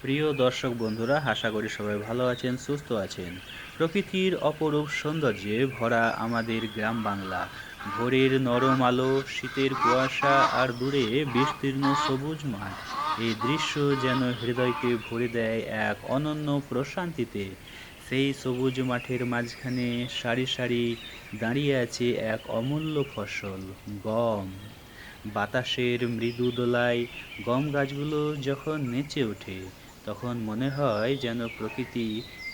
প্রিয় দর্শক বন্ধুরা, আশা করি সবাই ভালো আছেন, সুস্থ আছেন। প্রকৃতির অপরূপ সৌন্দর্যে ভরা আমাদের গ্রাম বাংলা। ভোরের নরম আলো, শীতের কুয়াশা আর দূরে বিস্তীর্ণ সবুজ মাঠ। এই দৃশ্য যেন হৃদয়কে ভরে দেয় এক অনন্য প্রশান্তিতে। সেই সবুজ মাঠের মাঝখানে সারি সারি দাঁড়িয়ে আছে এক অমূল্য ফসল, গম। বাতাসের মৃদু দোলায় গম গাছগুলো যখন নেচে ওঠে, তখন মনে হয় যেন প্রকৃতি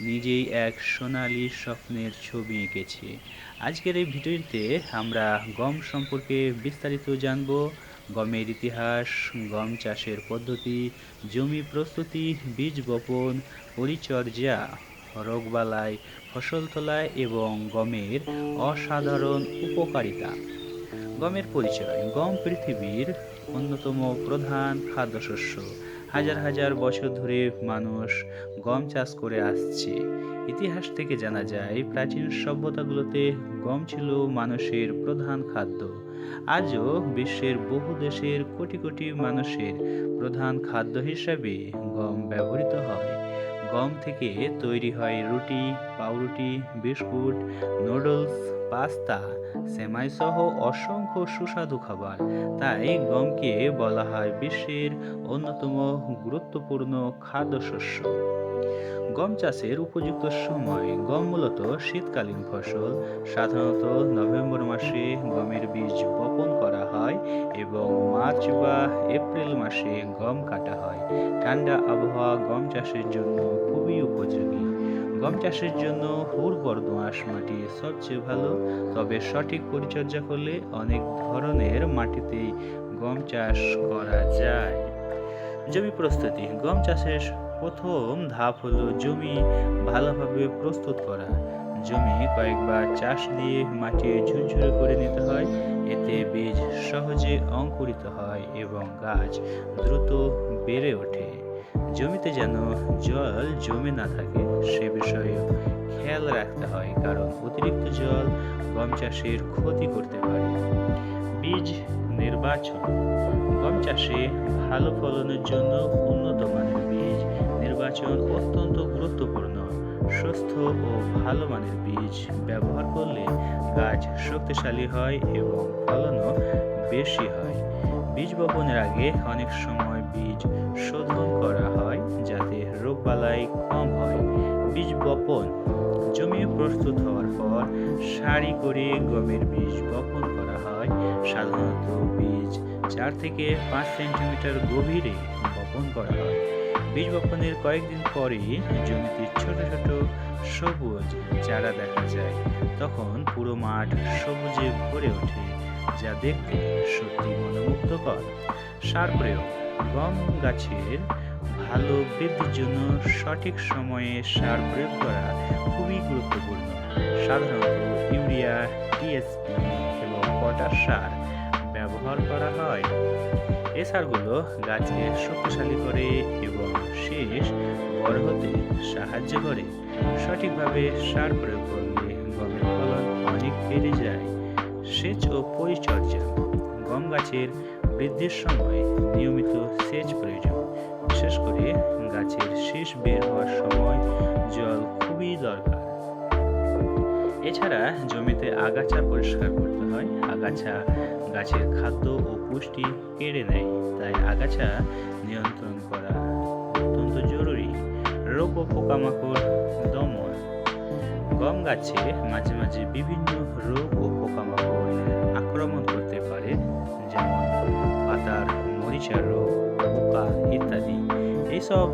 নিজেই এক সোনালি স্বপ্নের ছবি এঁকেছে। আজকের এই ভিডিওতে আমরা গম সম্পর্কে বিস্তারিত জানব। গমের ইতিহাস, গম চাষের পদ্ধতি, জমি প্রস্তুতি, বীজ বপন, পরিচর্যা, রোগবালাই, ফসল তোলা এবং গমের অসাধারণ উপকারিতা। গমের পরিচয়। গম পৃথিবীর অন্যতম প্রধান খাদ্যশস্য। হাজার হাজার বছর ধরে মানুষ গম চাষ করে আসছে। ইতিহাস থেকে জানা যায়, প্রাচীন সভ্যতাগুলোতে গম ছিল মানুষের প্রধান খাদ্য। আজও বিশ্বের বহু দেশের কোটি কোটি মানুষের প্রধান খাদ্য হিসাবে গম ব্যবহৃত হয়। গম থেকে তৈরি হয় রুটি, পাউরুটি, বিস্কুট, নুডলস, পাস্তা, সেমাই সহ অসংখ্য সুস্বাদু খাবার। তাই গমকে বলা হয় বিশ্বের অন্যতম গুরুত্বপূর্ণ খাদ্যশস্য। গম চাষের উপযুক্ত সময়। গম মূলত শীতকালীন ফসল। সাধারণত নভেম্বর মাসে গমের বীজ বপন করা হয় এবং মার্চ বা এপ্রিল মাসে গম কাটা হয়। ঠান্ডা আবহাওয়া গম চাষের জন্য খুবই উপযোগী। গম চাষের জন্য উর্বর দোআঁশ মাটি সবচেয়ে ভালো, তবে সঠিক পরিচর্যা করলে অনেক ধরনের মাটিতেই গম চাষ করা যায়। জমি প্রস্তুতি। গম চাষের প্রথম ধাপ হলো জমি ভালোভাবে প্রস্তুত করা। জমি কয়েকবার চাষ দিয়ে মাটি ঝুরঝুরে করে নিতে হয়। এতে বীজ সহজে অঙ্কুরিত হয় এবং গাছ দ্রুত বেড়ে ওঠে। জমিতে যেন জল জমে না থাকে সে বিষয়ে খেয়াল রাখতে হয়, কারণ অতিরিক্ত জল গম চাষের ক্ষতি করতে পারে। বীজ নির্বাচন। গম চাষে ভালো ফলনের জন্য উন্নত মানের বীজ নির্বাচন অত্যন্ত গুরুত্বপূর্ণ। সুস্থ ও ভালো মানের বীজ ব্যবহার করলে গাছ শক্তিশালী হয় এবং ফলনও বেশি হয়। বীজ বপনের আগে অনেক সময় বীজ শোধন করা হয় যাতে রোগবালাই কম হয়। বীজ বপন। জমি প্রস্তুত হওয়ার পর সারি করে গমের বীজ বপন করা হয়। সাধারণত বীজ 4 থেকে 5 সেন্টিমিটার গভীরে বপন করা হয়। বীজ বপনের কয়েকদিন পরেই জমিতে ছোট ছোট সবুজ চারা দেখা যায়। তখন পুরো মাঠ সবুজে ভরে ওঠে, যা দেখতে সত্যি মনোমুগ্ধকর। সার প্রয়োগ। গম গাছের ভালো বৃদ্ধির জন্য সঠিক সময়ে সার প্রয়োগ করা খুবই গুরুত্বপূর্ণ। সাধারণত ইউরিয়া, টিএসপি এবং পটাশ সার ব্যবহার করা হয়। এই সারগুলো গাছকে শক্তিশালী করে এবং শেষ বড় হতে সাহায্য করে। সঠিকভাবে সার প্রয়োগ করলে গমের ফলন অনেক বেড়ে যায়। সেচ ও পরিচর্যা। গম গাছের বৃদ্ধির সময় নিয়মিত সেচ প্রয়োজন। বিশেষ করে গাছের শীষ বের হওয়ার সময় জল খুবই দরকার। এছাড়া জমিতে আগাছা পরিষ্কার করতে হয়। আগাছা গাছের খাদ্য ও পুষ্টি কেড়ে নেয়, তাই আগাছা নিয়ন্ত্রণ করা অত্যন্ত জরুরি। রোগ ও পোকামাকড় দমন। গম গাছে মাঝে মাঝে বিভিন্ন রোগ ও পোকামাকড় আক্রমণ করতে পারে, যেমন পাতার মরিচা রোগ, পোকা ইত্যাদি। এইসব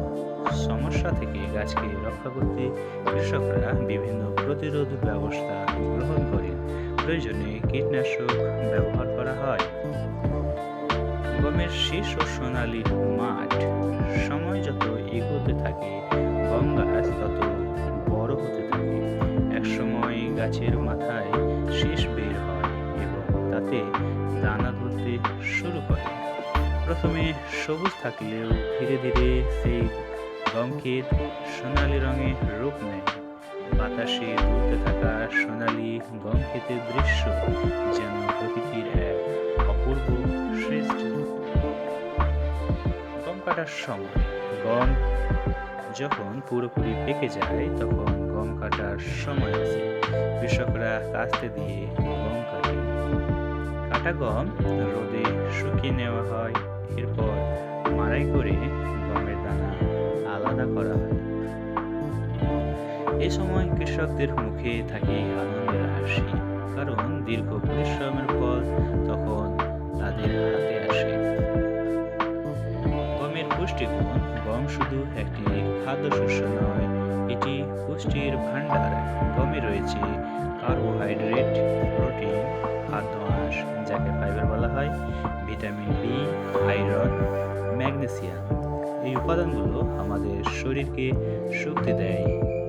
সমস্যা থেকে গাছকে রক্ষা করতে কৃষকরা বিভিন্ন প্রতিরোধ ব্যবস্থা গ্রহণ করে। প্রয়োজনে কীটনাশক ব্যবহার করা হয়। গমের শীষ ও সোনালী মাঠ। সময় যত এগোতে থাকে গম গাছ তত বড় হতে থাকে। একসময় গাছের মাথায় শীষ বের হয় এবং তাতে দানা ধরতে শুরু করে। প্রথমে সবুজ থাকলেও ধীরে ধীরে সেই গম ক্ষেত সোনালী রঙে রূপ নেয়। বাতাসে দুলতে থাকা সোনালী গম ক্ষেতের দৃশ্য যেন প্রকৃতির এক অপূর্ব সৃষ্টি। গম কাটার সময়। গম যখন পুরোপুরি পেকে যায় তখন গম কাটার সময় আসে। কৃষকরা কাস্তে দিয়ে গম কাটে। কাটা গম রোদে শুকিয়ে নেওয়া হয়। এরপর মাড়াই করে গমের দানা আলাদা করা হয়। এই সময় কৃষকদের মুখে থাকে আনন্দের হাসি, কারণ দীর্ঘ পরিশ্রমের ফল তখন তাদের হাতে আসে। গমের পুষ্টিগুণ। গম শুধু একটি খাদ্যশস্য নয়, এটি পুষ্টির ভাণ্ডার। গমে রয়েছে কার্বোহাইড্রেট, প্রোটিন, খাদ্য আঁশ যাকে ফাইবার বলা হয়, ভিটামিন বি, আয়রন, ম্যাগনেসিয়াম। এই উপাদানগুলো আমাদের শরীরকে শক্তি দেয়,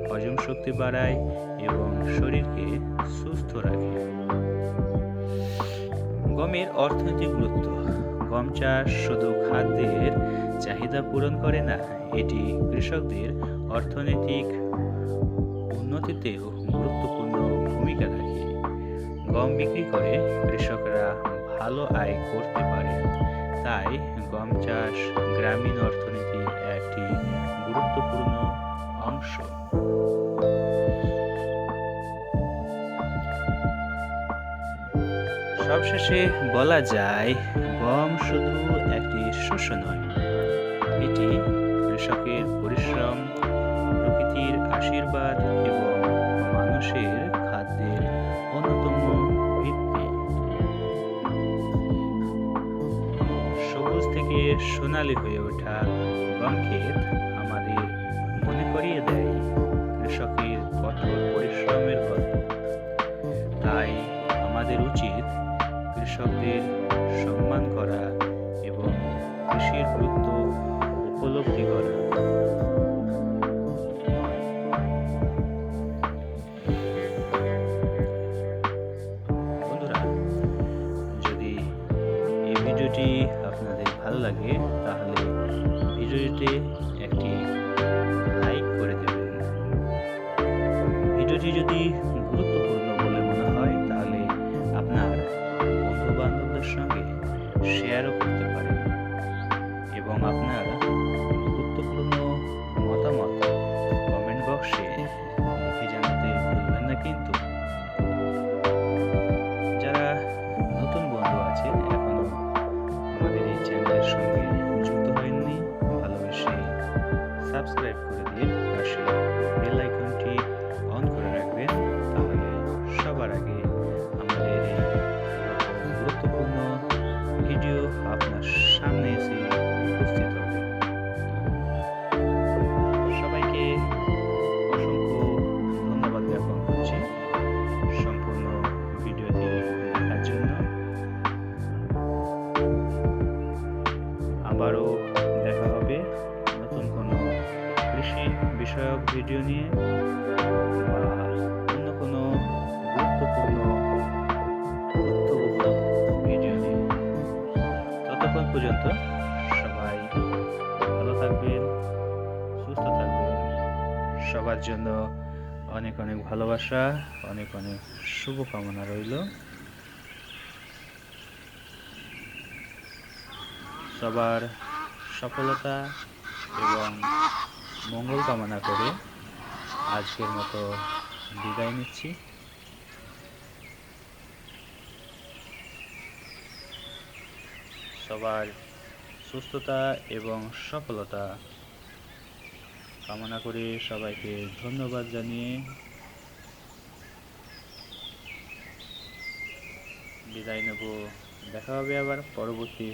হজম শক্তি বাড়ায় এবং শরীরকে সুস্থ রাখে। গমের অর্থনৈতিক গুরুত্ব। গম চাষ শুধু খাদ্যের চাহিদা পূরণ করে না, এটি কৃষকদের অর্থনৈতিক উন্নতিতেও গুরুত্বপূর্ণ ভূমিকা রাখে। গম বিক্রি করে কৃষকরা ভালো আয় করতে পারে। তাই গম চাষ গ্রামীণ অর্থনীতির একটি গুরুত্বপূর্ণ অংশ। সবশেষে বলা যায়, গম শুধু একটি শস্য নয়, এটি কৃষকের পরিশ্রম, প্রকৃতির আশীর্বাদ এবং মানুষের খাদ্যের অন্যতম ভিত্তি। সবুজ থেকে সোনালী হয়ে ওঠা গম ক্ষেত আমাদের মনে করিয়ে দেয় কৃষকের কঠোর পরিশ্রমের গল্প। তাই আমাদের উচিত কৃষকদের সম্মান করা এবং কৃষির গুরুত্ব উপলব্ধি করা। বন্ধুরা, যদি এই ভিডিওটি আপনাদের ভালো লাগে তাহলে ভিডিওটিতে একটি লাইক করে দেবেন। ভিডিওটি যদি গুরুত্বপূর্ণ বলে মনে হয় তাহলে আপনার বন্ধু বান্ধবদের সঙ্গে শেয়ারও করতে পারেন এবং আপনার গুরুত্বপূর্ণ মতামত কমেন্ট বক্সে লিখে জানাতে ভুলবেন না। কিন্তু যারা নতুন বন্ধু আছেন, এখনো আমাদের এই চ্যানেলের সঙ্গে যুক্ত হয়নি, ভালোবেসে সাবস্ক্রাইব করে দিয়ে পাশে বেল আইকনটি অন করে রাখবেন। তাহলে সবার আগে আমাদের এই রকম গুরুত্বপূর্ণ ভিডিও আপনার সামনে এসে উপস্থিত হবে। সবাইকে অসংখ্য ধন্যবাদ জ্ঞাপন করছি সম্পূর্ণ ভিডিওটি দেখার জন্য। আবারও দেখা হবে নতুন কোনো কৃষি বিষয়ক ভিডিও নিয়ে বা অন্য কোনো গুরুত্বপূর্ণ তথ্যবহুল ভিডিও নিয়ে। ততক্ষণ পর্যন্ত সবাই ভালো থাকবেন, সুস্থ থাকবেন। সবার জন্য অনেক অনেক ভালোবাসা, অনেক অনেক শুভকামনা রইল। সবার সফলতা এবং মঙ্গল কামনা করে আজকের মতো বিদায় নিচ্ছি। সবার সুস্থতা এবং সফলতা কামনা করে সবাইকে ধন্যবাদ জানিয়ে বিদায় নেব। দেখা হবে আবার পরবর্তী